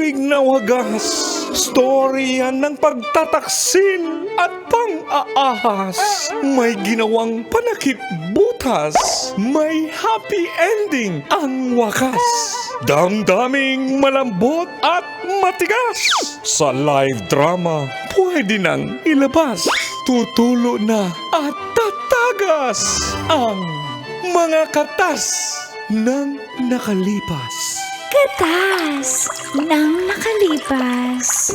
tubig na wagas, storya ng pagtataksil at pang-aahas. May ginawang panakip butas, may happy ending ang wakas. Damdaming malambot at matigas. Sa live drama, pwede nang ilabas. Tutulo na at tatagas ang mga katas ng nakalipas. Katas ng nakalipas.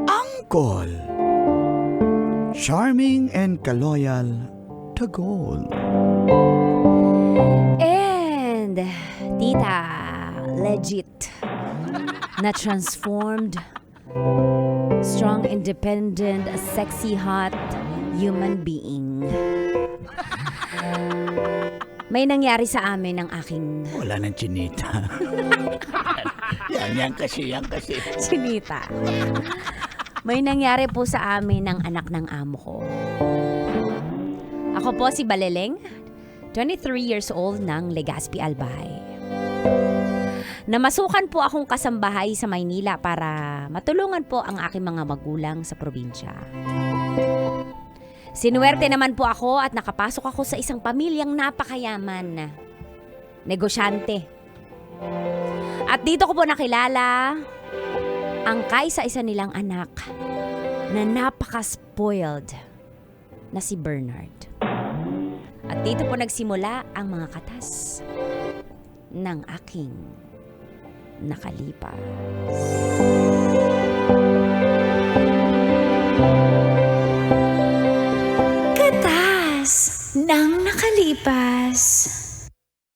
Uncle, charming and kaloyal to goal. And tita, legit. Na transformed, strong, independent, sexy, hot human being. May nangyari sa amin ng aking Wala ng chinita. yan kasi. sinita. May nangyari po sa amin ng anak ng amo ko. Ako po si Baleleng, 23 years old ng Legazpi, Albay. Namasukan po akong kasambahay sa Maynila para matulungan po ang aking mga magulang sa probinsya. Sinuwerte naman po ako at nakapasok ako sa isang pamilyang napakayaman. Negosyante. At dito ko po nakilala ang kaisa-isa nilang anak na napaka-spoiled na si Bernard. At dito po nagsimula ang mga katas ng aking nakalipas. Katas ng nakalipas.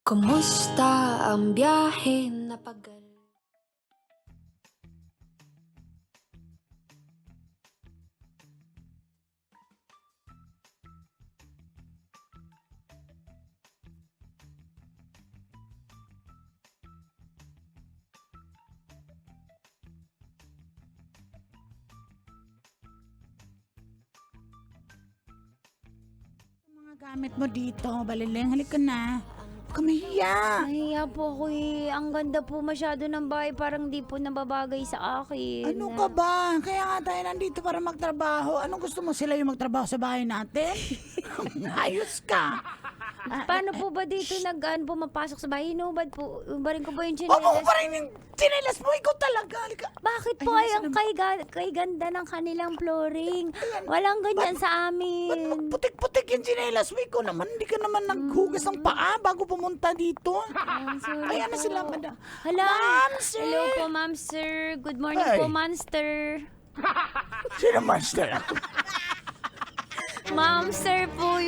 Kumusta ang biyahe na pagal? Mga gamit mo dito, Balileng. Halika na. Kamahiya. Nahiya po ako eh. Ang ganda po masyado ng bahay. Parang di po nababagay sa akin. Ano ka ba? Kaya nga tayo nandito para magtrabaho. Anong gusto mo sila yung magtrabaho sa bahay natin? Ayos ka. Paano po ba dito pumapasok sa bahay? Hinubad po. Ubarin ko ba yung Huwag mo chinelas? pa rin yung chinelas mo. Ikaw talaga. Halika. Bakit po Ayun, ay ang kay ganda ng kanilang flooring? Walang ganyan sa Ba't amin. putik-putik yung chinelas mo? Ikaw naman, hindi ka naman naghugas ng paa bago pumunta dito. Sorry Ayan na po. sila, madam. Hala. Ma'am, sir. Hello po, ma'am, sir. Good morning Ay. po, monster. Sino master? Ma'am, sir po.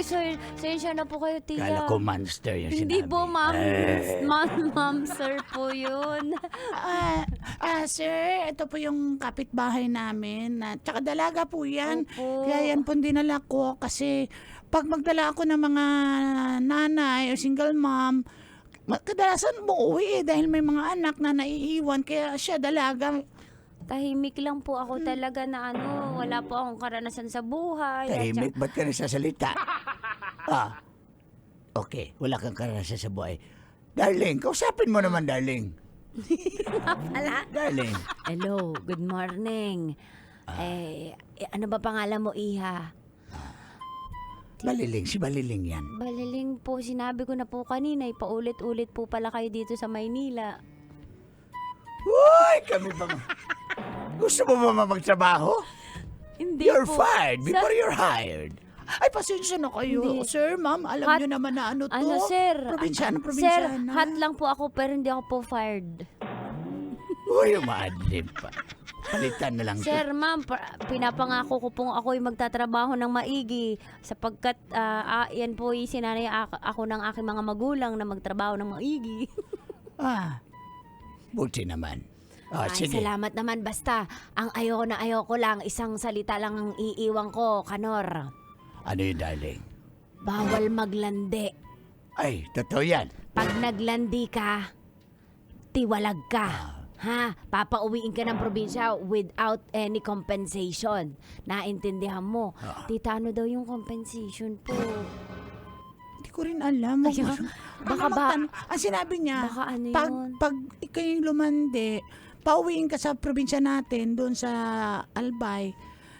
Sensya na po kayo, tiya. Kala ko monster yung sinabi. Hindi po, ma'am. Eh. Ma'am, sir po yun. Sir, ito po yung kapitbahay namin. Tsaka dalaga po yan. Opo. Kaya yan po dinala ko kasi pag magdala ako ng mga nanay o single mom, kadalasan umuwi dahil may mga anak na naiiwan. Kaya siya dalaga. Tahimik lang po ako talaga na wala po akong karanasan sa buhay. Tahimik, ba't ka nagsasalita? Okay, wala kang karanasan sa buhay. Darling, kausapin mo naman, darling. Ala. Darling. Hello, good morning. Ano ba pangalan mo, Iha? Baliling, si Baliling yan. Baliling po, sinabi ko na po kanina, paulit-ulit po pala kayo dito sa Maynila. Uy, kami pa. Gusto mo ba magtrabaho? Hindi You're po. fired before you're hired. Ay, pasensya na kayo. Hindi. Sir, ma'am, alam Hot- niyo naman na ano to. Ano, sir? Probinsyano, Sir, probinsyana. hot lang po ako pero hindi ako po fired. Uy, umaadlib pa. Palitan na lang to. Sir, ma'am, pinapangako ko pong ako'y magtatrabaho ng maigi sapagkat yan po yung sinanay ako ng aking mga magulang na magtrabaho ng maigi. Buti naman. Ay, Sige. salamat naman. Basta, ang ayoko lang, isang salita lang ang iiwan ko, Kanor. Ano yun, darling? Bawal maglandi. Ay, totoo yan. Pag naglandi ka, Tiwalag ka. Ha? Papauwiin ka ng probinsya without any compensation. Naintindihan mo. Tita, ano daw yung compensation po? Hindi ko rin alam. Ay, baka ba- Ang sinabi niya, Baka ano pag, yun? pag ikaw yung lumande, pauwiin ka sa probinsya natin, doon sa Albay.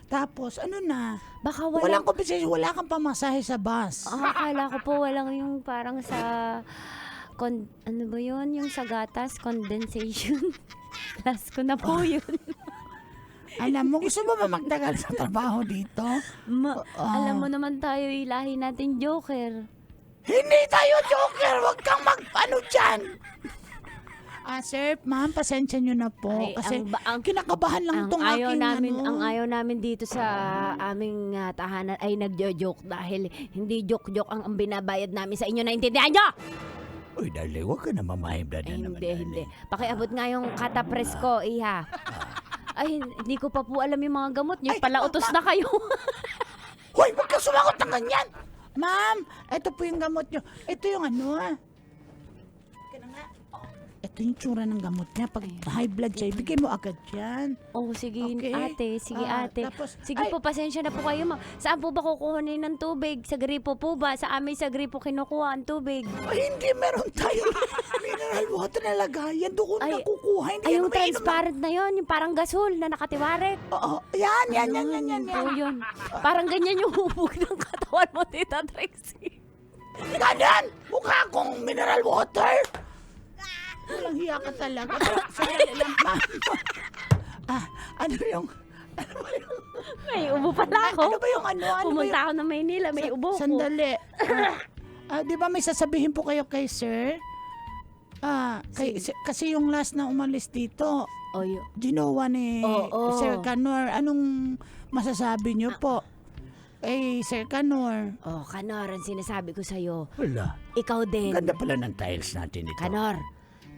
Tapos, ano na, Baka walang compensation, wala kang pamasahe sa bus. akala ko po walang yung parang sa... ano ba yun? Yung sa gatas, condensation. Last ko na po yun. Alam mo, gusto mo ba magtagal sa trabaho dito? Alam mo naman tayo, ilahi natin Joker. Hindi tayo joker! Huwag kang ano dyan! Sir, ma'am, pasensya nyo na po. Ay, kasi ang- kinakabahan lang Ang tong ayaw aking namin, ano. ang ayaw namin dito sa aming tahanan ay nagjo-joke dahil hindi joke-joke ang binabayad namin sa inyo. Naintindihan nyo? Uy, darling, huwag ka na mamahimla Ay, na naman, hindi. darling. Pakiabot nga yung katapres ko, iha. Ay, hindi ko pa po alam yung mga gamot nyo. Pala utos na kayo. Hoy, huwag kang sumagot ng ganyan! Ma'am, ito po yung gamot nyo. Ito yung ano Ito yung tsura ng gamot niya. Pag high blood siya, ibigay mo agad yan. Oh, sige Okay. ate, sige ate. Tapos, Sige po, pasensya na po kayo, ma'am. Saan po ba kukuhanin ng tubig? Sa gripo po ba? Sa amin sa gripo kinukuha ang tubig. Ay, hindi, meron tayong mineral water na lagayan. Doon ko Ay, nakukuha. Hindi Ay, yan yung mainom na- transparent na yon, yung parang gasol na nakatiwarik. Oo, yan. Po yun. Parang ganyan yung hubog ng katawan mo, Tita Trixie. Ganyan! Mukha akong mineral water! Walang hiya ka talaga. Sandali lang, ma'am. Ano yung... May ubo pala ako. Ano ba yung ano? Ano ba Pumunta yung... ako ng Maynila, may ubo ko. Sandali. Di ba may sasabihin po kayo kay sir? Kasi yung last na umalis dito, Oh, ginawa ni Oo. Sir Canor. Anong masasabi niyo po? Sir Canor. oh, Kanor, ang sinasabi ko sa'yo, Wala. ikaw din. Ganda pala ng tiles natin ito. Kanor,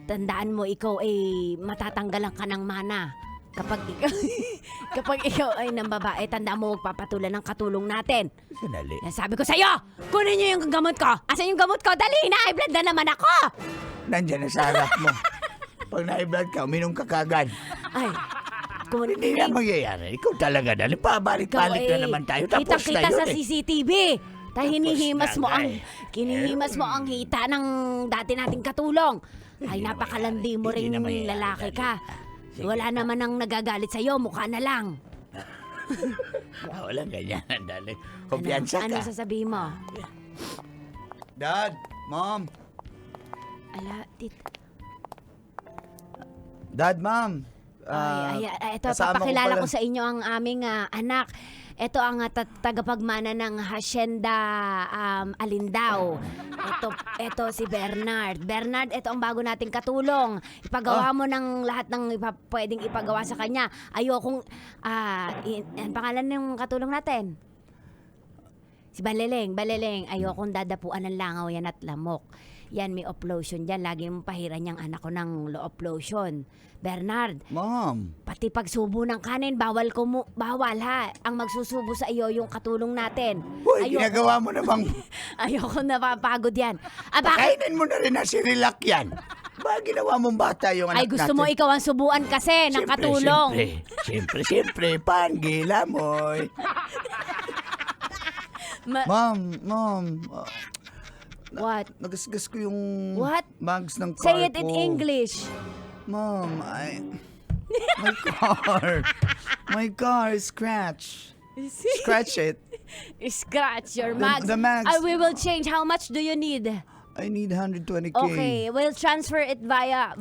tandaan mo, ikaw ay matatanggalan ka ng mana. Kapag ikaw ay ng babae, tandaan mo, magpapatulan ng katulong natin. Sandali. Yan sabi ko sa'yo, kunin niyo yung gamot ko. Asan yung gamot ko? Dali, na-high blood na naman ako. Nandyan na sa harap mo. Pag na-blood ka, uminom ka kagad. Ay, kunin Hindi na mangyayari. Ikaw talaga, dali. Pabalik-balik na naman tayo. Tapos na kitang-kita yun sa eh. CCTV. Hinihimas na mo nga ang eh. kinihimas mo ang hita ng dati nating katulong. Ay Hindi napakalandi mo naman yan. ring Hindi naman yan, lalaki dali. ka. Sige. Wala naman ang nagagalit sa iyo, mukha na lang. Walang ganyan, dali. Kumpiyansa Ano ka. sasabihin mo? Dad, Mom. Ala, Dad, Mom. ito, kasama ko papakilala pala. ko sa inyo ang aming anak. Ito ang tagapagmana ng Hacienda Alindao. Ito si Bernard. Bernard, ito ang bago nating katulong. Ipagawa mo ng lahat ng pwedeng ipagawa sa kanya. Ayokong, ang pangalan ng katulong natin? Si Baleleng. Ayokong dadapuan ng langaw yan at lamok. Yan, may off-lotion dyan. Lagi mong pahiran niyang anak ko ng off-lotion. Bernard, Mom. pati pagsubo ng kanin, bawal ha. Ang magsusubo sa iyo yung katulong natin. Uy, ginagawa mo namang Ayoko napapagod yan. Bakit? kainin mo na rin na sirilac yan. Ba, ginawa mong bata yung Ay, anak gusto natin. mo ikaw ang subuan kasi ng katulong. Siyempre, pangila mo. Mom. What? Nagasgas ko yung What? bags ng car Say it in ko. English. Mom, my car is scratched. Scratch it. Scratch your mags. the mags. We will change. How much do you need? I need 120K. Okay, we'll transfer it via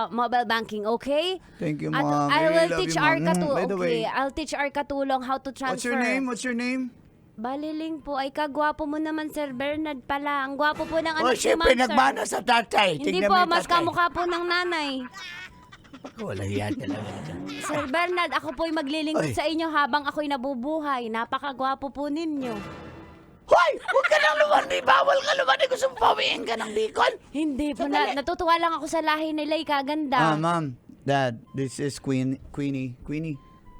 mobile banking, okay? Thank you, At Mom. I really will love teach you, our Mom. katulong. By the way, Okay, I'll teach our katulong how to transfer. what's your name? Baliling po, ay kagwapo mo naman, Sir Bernard pala. Ang gwapo po ng Oh, anak ni siyempre, Ma'am, sir. nagmana sa tatay. Hindi Tingnan po, mo yung mas tatay. kamukha po ng nanay. Wala yan talaga. Sir Bernard, ako po'y maglilingkod Ay. sa inyo habang ako'y nabubuhay. Napakagwapo po ninyo. Hoy! Huwag ka nang lumandi! Bawal ka lumandi! Gusto mo pawiin ka ng bacon? Hindi po, natutuwa lang ako sa lahi nila'y kaganda. Mom, Dad, this is Queenie. Queenie,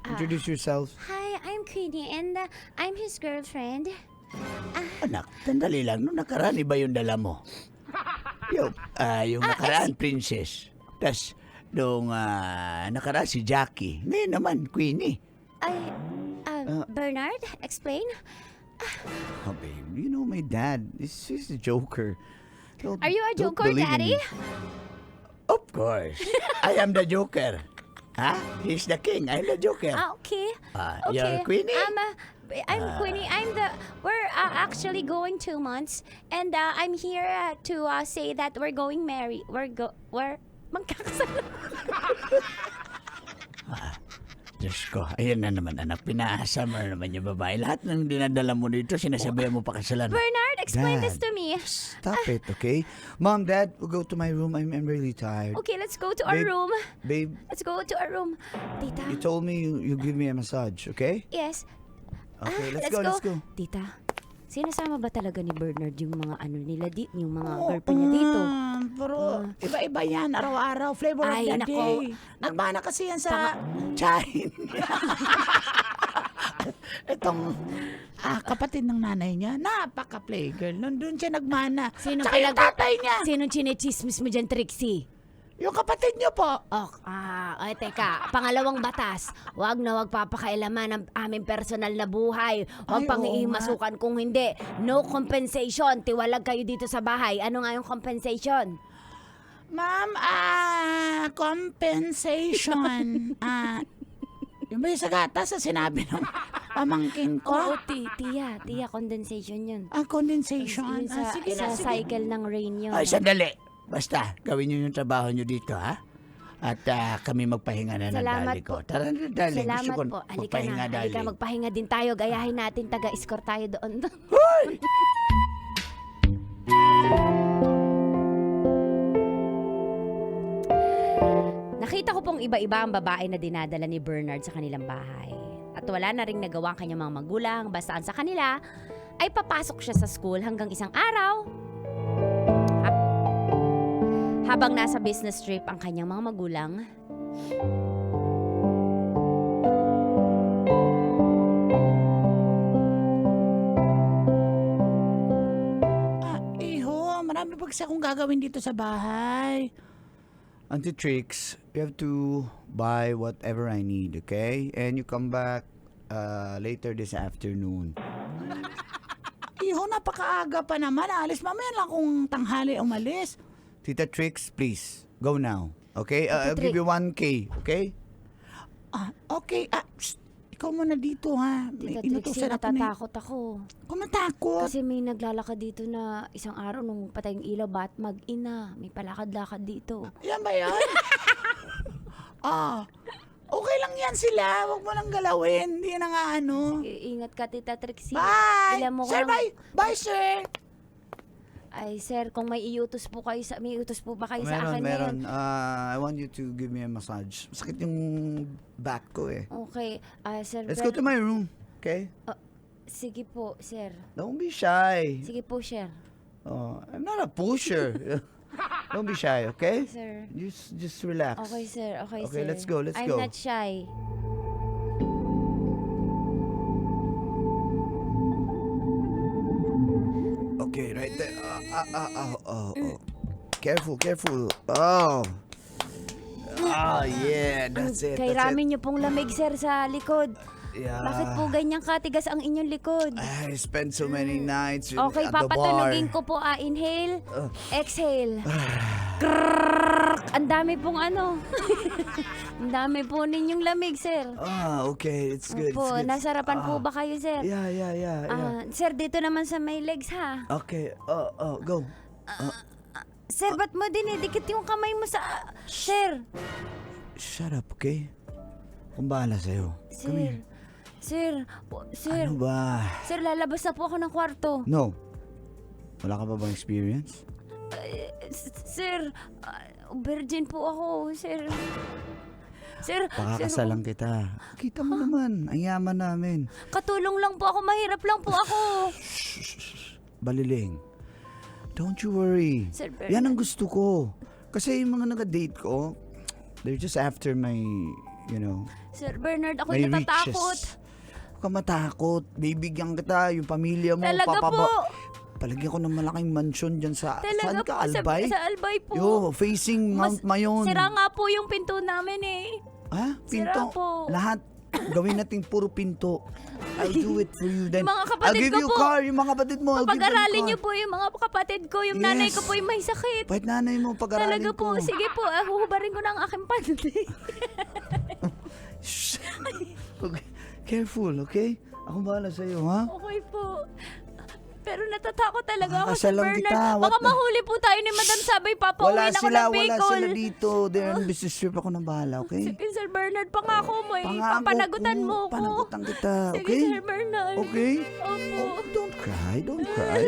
introduce yourself. Hi, I'm Queenie and I'm his girlfriend. Anak, sandali lang. Nung nakaraan, iba yung dala mo. Yung nakaraan, princess. Tas, nung nakaraan si Jackie. Ngayon naman, Queenie. Ay, Bernard, explain? Oh, babe, you know my dad. He's a joker. Are you a Don't joker, believe in Daddy? me. Of course. I am the joker. Huh? He's the king. I'm the joker. Okay. Okay. You're Queenie? I'm Queenie. We're actually going 2 months, and I'm here to say that we're going marry. We're magkakasal. Diyos ko, ayun na naman anak, pinaasa mo na naman yung babae. Lahat ng dinadala mo dito, sinasabihan mo pa kasalan. Bernard, explain this Dad. to me. Stop it, okay? Mom, Dad, we'll go to my room. I'm really tired. Okay, let's go to our Babe. room. Babe, Let's go to our room. Tita. you told me you give me a massage, okay? Yes. Okay, let's go. Tita, sinasama ba talaga ni Bernard yung mga ano nila yung mga girlfriend niya dito? Pero iba-iba yan, araw-araw, flavor Ay, of the nako. day. Nagmana kasi yan sa chain. Itong kapatid ng nanay niya, napaka-playgirl. Nandun siya nagmana. Tsaka yung tatay niya. Sinong chinichismis mo dyan, Trixie? Yung kapatid niyo po. Ay, teka, pangalawang batas, wag na wag papakailaman ang aming personal na buhay. Wag Ay, pang oo iimasukan kung hindi. No compensation. Tiwalag kayo dito sa bahay. Ano nga yung compensation? Ma'am, compensation. Yung ba yung sa gatas sa sinabi ng pamangkin Oo, ko? tiya, condensation yun. Condensation. Yun sa, Sige sa na, sige. cycle ng rain yun. Ay, sandali. Basta, gawin niyo yung trabaho niyo dito, ha? At kami magpahinga na ng Salamat dali ko. po. Tara na, darling. Gusto Salamat ko po. Halika magpahinga, na. Halika, darling. magpahinga din tayo. Gayahin natin, taga-escort tayo doon. Nakita ko pong iba-iba ang babae na dinadala ni Bernard sa kanilang bahay. At wala na rin nagawa ang kanyang mga magulang basta ang sa kanila ay papasok siya sa school hanggang isang araw. Habang nasa business trip ang kanyang mga magulang, Iho, marami pa kasi akong gagawin dito sa bahay. Auntie Trix, you have to buy whatever I need, okay? And you come back later this afternoon. Iho, napakaaga pa naman. Alis mamaya lang kung tanghali umalis. Tita Trix, please, go now. Okay? Tita I'll give Trix. you 1K, okay? Okay. Ikaw muna dito, ha. Tita May Trixie, inutusan ako ni... natatakot ako. Kung natakot. Kasi may naglalakad dito na isang araw nung patay yung ilaw, ba't mag-ina? May palakad-lakad dito. Yan ba yan? Okay lang yan sila. Huwag mo nang galawin. Hindi na nga ano. Ingat ka, Tita Trixie. Bye! Ilan mo Sir, kang- bye! Bye, sir! Ay, sir, kung may iutos po kayo may utos po ba kayo sa akin Meron. ngayon? I want you to give me a massage. Masakit yung back ko eh. Okay, sir. Let's go to my room, okay? Sige po, sir. Don't be shy. Sige po, sir. Oh, I'm not a pusher. Don't be shy, okay? Sir. Just relax. Okay, sir. Okay, Okay, sir. let's go, let's I'm go. not shy. Okay, right there. Careful. Oh. Oh, yeah, that's it. Kay That's rami it. niyo pong lamig, sir, sa likod. Yeah. Bakit po ganyang katigas ang inyong likod? I spent so many nights Okay, at the bar. papatunogin ko po. Inhale, exhale. Krrrr! Ang dami pong ano. Ang dami po ninyong lamig, sir. Okay, it's good. Opo, it's good. nasarapan po ba kayo, sir? Yeah. Sir, dito naman sa may legs, ha? Okay, go. Sir, ba't mo dinidikit yung kamay mo sa... Sir! Shut up, okay? Kung bahala sa'yo. Come here. Sir! Sir! Ano ba? Sir, lalabas na po ako ng kwarto. No. Wala ka pa bang experience? Sir! Virgin po ako, sir. Sir! Pakakasalan kita. Kita mo naman, ang yaman namin. Katulong lang po ako, mahirap lang po ako. Baliling. Don't you worry. Sir Bernard. Yan ang gusto ko. Kasi yung mga nag-date ko, they're just after my, Sir Bernard, ako my natatakot. riches. Huwag ka matakot. Bibigyan kita, yung pamilya mo. Talaga po. Palagyan ko ng malaking mansion dyan sa... Talaga Saan ka, po, Albay? Sa Albay po. Yo, facing Mount Mayon. Sira nga po yung pinto namin eh. Ha? Sira Pinto? po. Lahat. Gawin natin puro pinto. I'll do it for you then. Yung mga kapatid I'll give ko you po. car. Yung mga kapatid mo, I'll give them Pag-aralin car. niyo po yung mga kapatid ko. Yung nanay ko Yes. po yung may sakit. Kahit nanay mo, pag-aralin Talaga ko. po. Sige po, huhubarin ko na ang aking panty. Shh. Okay. Careful, okay? Ako bahala sa'yo, ha? Okay po. Pero natatakot talaga ako sa Makakasalang Bernard. kita. Baka What the- mahuli po tayo ni Madam Sabay. Papauwiin ako ng Wala Bicol. sila dito. They're on business trip. Ako na bahala, okay? Sige, Sir Bernard, pangako mo eh. Pangako Papanagutan ko. mo ako. Panagutan kita, Sige, okay? Sir Bernard. Okay? Opo. Oh, don't cry, don't cry.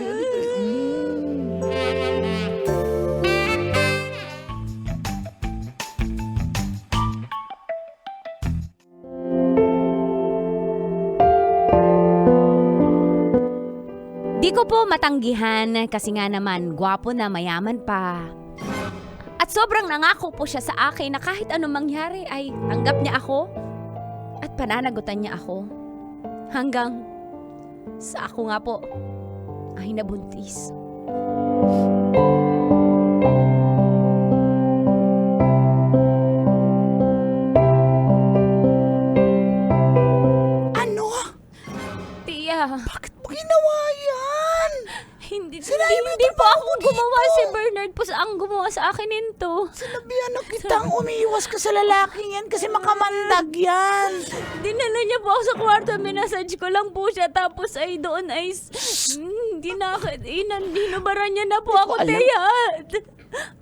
Di ko po matanggihan kasi nga naman gwapo na mayaman pa. At sobrang nangako po siya sa akin na kahit anong mangyari ay tanggap niya ako at pananagutan niya ako. Hanggang sa ako nga po ay nabuntis. Ano? Tiya, Bakit mo ginawa yan? hindi Sinabi po ako gumawa. Si Bernard po ang gumawa sa akin nito. Sinabihan na kitang umiiwas ka sa lalaking yan kasi makamandag yan. Dinala niya po ako sa kwarto, minasage ko lang po siya, tapos ay doon ay, hinubaran niya na po ako, alam. Teya.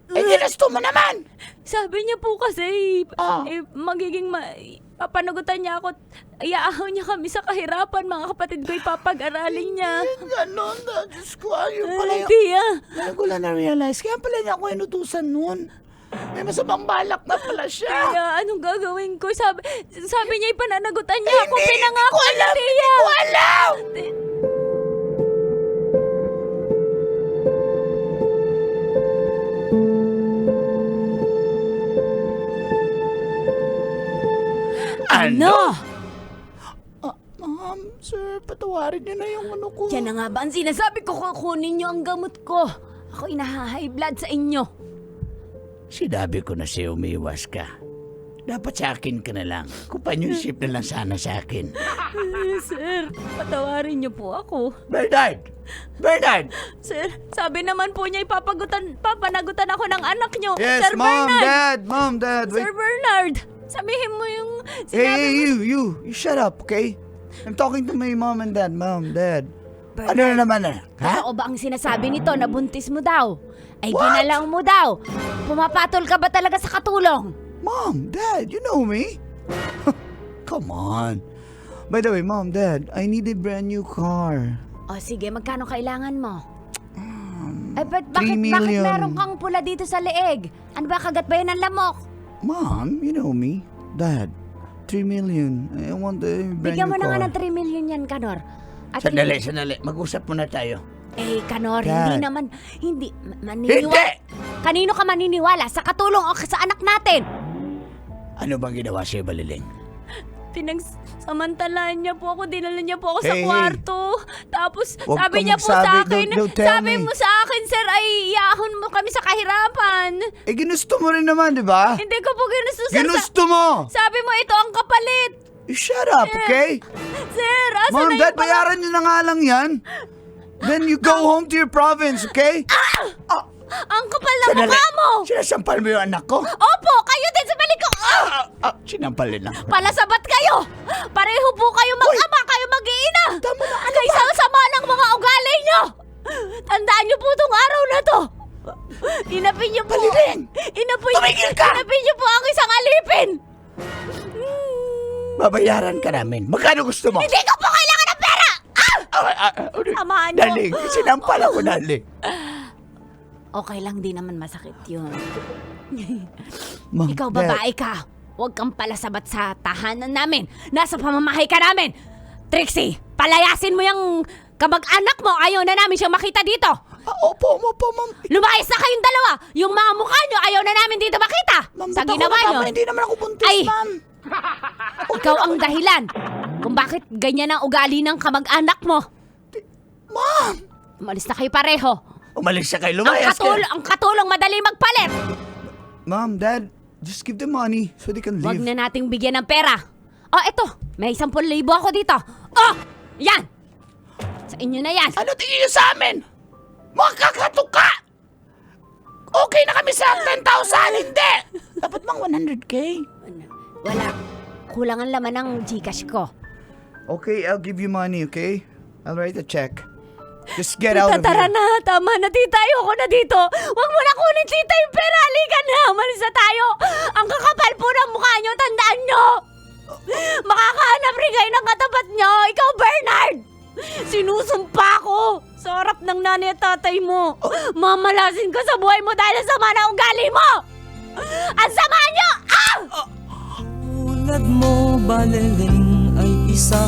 Eh, ginusto mo naman. Sabi niya po kasi, magiging, papanagutan niya ako, iaahaw niya kami sa kahirapan, mga kapatid ko, ipapag-aralin niya. Ganon na, Diyos ko, ayun pala Ay, yung... Teya. Ngayon ko lang na-realize, kaya pala niya ako inutusan nun. May masamang balak na pala siya. Teya, anong gagawin ko? Sabi niya, ipananagutan niya ako, Hindi pinangako ko niya, alam, Teya. hindi ko alam. Ano? Ma'am, sir, patawarin niyo na yung ano ko. Yan na nga ba ang sinasabi ko, kukunin niyo ang gamot ko. Ako high blood sa inyo. Sinabi ko na sa'yo, umiwas ka. Dapat sa akin ka na lang. Companionship na lang sana sa akin. Sir, patawarin niyo po ako. Bernard! Bernard! Sir, sabi naman po niya papanagutan ako ng anak niyo. Yes, Sir Mom, Bernard! Dad, wait. Sir Bernard! Sabihin mo yung sinabi Hey, mo. you shut up, okay? I'm talking to my mom and dad. Mom, Dad. Bernard, Ano na naman ha? totoo ba ang sinasabi nito na buntis mo daw? Ay ginalaw mo daw. Pumapatol ka ba talaga sa katulong? Mom, Dad, you know me. Come on. By the way, Mom, Dad, I need a brand new car. O sige, magkano kailangan mo? Ay, bakit 3 million. meron kang pula dito sa leeg? Ano ba, kagat ba yan ng lamok? Mom, you know me. Dad, 3 million. I want a brand Bigyan mo new na nga car. ng 3 million yan, Kanor. At Sandali. Mag-usap muna tayo. Eh, Kanor, Dad. hindi maniniwala. Hindi! Kanino ka maniniwala? Sa katulong o sa anak natin? Ano bang ginawa sa'yo, Baliling? Pinagsamantalaan niya po ako, dinala niya po ako sa Hey, hey. kwarto. Tapos Huwag sabi kang niya po sa magsabi, akin, don't tell sabi me. mo sa akin, sir, ay iahon mo kami sa kahirapan. Eh, ginusto mo rin naman, di ba? Hindi ko po ginusto, sir. Ginusto mo! Sabi mo, ito ang kapalit. You shut up, okay? Sir, asa Mom, na Dad, yung bayaran nyo na nga lang yan. Then you go home to your province, okay? Ang kapal na mukha mo. Sinasampal mo yung anak ko? Opo, kayo din sa balik ko. Sinampal din lang. Palasabat kayo. Pareho po kayo mag-ama, kayo mag-iina. Tama na, ano Kaysa sama ng mga ugali nyo. Tandaan nyo po itong araw na to. Inapin nyo po. Baliling! Tumigil ka! Inapin nyo po ang isang alipin. Babayaran ka namin. Magkano gusto mo? Hindi ko po kailangan ng pera. Samahan nyo. Daling, sinampal ako, Daling. Okay lang, di naman masakit yun. Mom, Ikaw, Dad. babae ka. Huwag kang palasabat sa tahanan namin. Nasa pamamahay ka namin. Trixie, palayasin mo yung kamag-anak mo. Ayaw na namin siyang makita dito. Opo, Ma'am. Lumayas na kayong dalawa. Yung mga mukha nyo, ayaw na namin dito makita. Ma'am, Sa ba't ako ginawa nyo. natama? Hindi naman ako buntis, Ay! Ma'am. Ikaw ang dahilan kung bakit ganyan ang ugali ng kamag-anak mo. Ma'am! Umalis na kayo pareho. Umalis siya kay Ang, lumayas ka. ang katulong madali magpalit. Mom, Dad, just give the money so they can Huwag leave. na nating bigyan ng pera. Oh, eto. May 10,000 ako dito. Oh, yan. Sa inyo na yan. Ano tingin niyo sa amin? Makakatuka! Okay na kami sa 10,000, hindi! Dapat bang 100K? Wala. Kulang ang laman ng Gcash ko. Okay, I'll give you money, okay? I'll write a check. Just get out of Tara here. na, tama na tita, ayoko na dito. Huwag mo na kunin tita yung pera, halika na, umalis na tayo. Ang kakapal po ng mukha nyo, tandaan nyo. Makakahanap rin kayo ng katapat nyo, ikaw Bernard. Sinusumpa ko sa harap ng nanay at tatay mo. Mamalasin ka sa buhay mo dahil sa sama na ugali mo. Ang sama nyo! Ah! Tulad mo, baliling ay isa